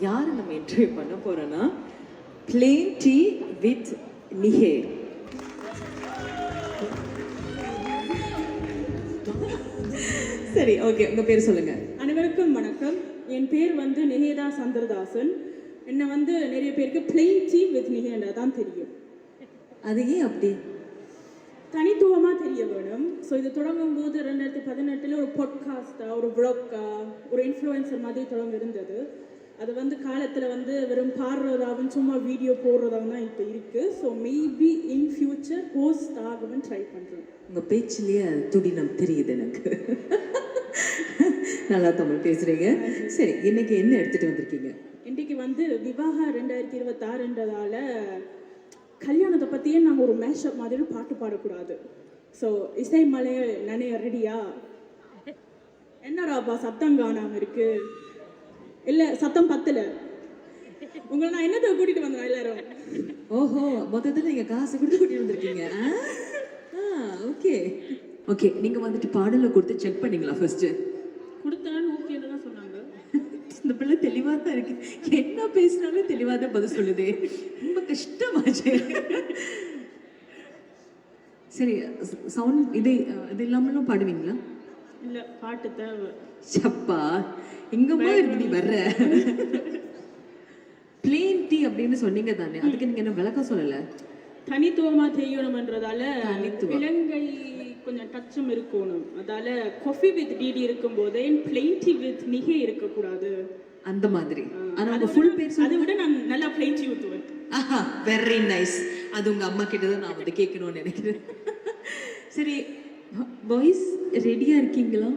யாரை நம்ம இன்டர்வியூ பண்ண போறோம்னா பிளெயின் டீ வித் நிஹே. சரி, ஓகே, உங்க பேர் சொல்லுங்க. அனைவருக்கும் வணக்கம். என் பேர் வந்து நிஹேதா சந்திரதாசன். என்னை வந்து நிறைய பேருக்கு பிளெயின் டீ வித் நிஹேண்டா தான் தெரியும். அது ஏன் அப்படி? தனித்துவமாக தெரிய வேணும். ஸோ இது தொடங்கும் போது 2018 ஒரு பாட்காஸ்டா, ஒரு வ்ளாக்கா, ஒரு இன்ஃப்ளூயன்சர் மாதிரி தொடங்க இருந்தது. அது வந்து காலத்தில் வந்து வெறும் பாடுறதாகவும் சும்மா வீடியோ போடுறதாகவும் தான் இப்போ இருக்குது. So maybe in future host ஆகவும் ட்ரை பண்ணுறேன். உங்கள் பேச்சிலேயே துடினம் தெரியுது எனக்கு. நல்லா தமிழ் பேசுகிறீங்க. சரி, இன்னைக்கு என்ன எடுத்துகிட்டு வந்திருக்கீங்க? இன்றைக்கு வந்து விவாகா 2026ன்றதால கல்யாணத்தை பற்றியே நாங்கள் ஒரு மேஷப் மாதிரி பாட்டு பாடக்கூடாது. ஸோ இசை மலையை நினைய ரெடியா? என்னடாப்பா சத்தம் காணாமல் இருக்கு? இல்லை, சத்தம் பத்தல. உங்களை நான் என்னத்தை கூட்டிட்டு வந்தேன் எல்லாரும்? ஓஹோ, மொத்தத்தில் நீங்கள் காசு கொடுத்து கூட்டிட்டு வந்திருக்கீங்க. ஓகே ஓகே, நீங்கள் வந்துட்டு பாடலை கொடுத்து செக் பண்ணீங்களா ஃபர்ஸ்ட்டு? கொடுத்தேன்னு ஓகேன்னு தான் சொன்னாங்க. இந்த பிள்ளை தெளிவாக தான் இருக்கு. என்ன பேசினாலும் தெளிவாக தான் பதில் சொல்லுதே. ரொம்ப கஷ்டமாச்சு. சரி, சவுண்ட் இது இல்லாமலும் பாடுவீங்களா? இல்லை, பாட்டு தேவை. சப்பா, எங்கம்மா இருந்து நீ வர்ற? பிளெயின் டீ அப்படின்னு சொன்னீங்க தானே, அதுக்கு நீங்க என்ன விளக்கம் சொல்லல? தனித்துவமாக தெரியணும்ன்றதால இலங்கை கொஞ்சம் டச்சும் இருக்கணும். அதால காஃபி வித் டிடி இருக்கும் போதே பிளெயின் டீ வித் நிஹே இருக்கக்கூடாது அந்த மாதிரி. ஆனா உங்க ஃபுல் பேர் அதை விட நான் நல்லா பிளெயின் டீ ஊற்றுவேன். ஆஹா, வெரி நைஸ். அது உங்க அம்மா கிட்ட தான் நான் வந்து கேட்கணும்னு நினைக்கிறேன். சரி, பாய்ஸ் ரெடியா இருக்கீங்களா?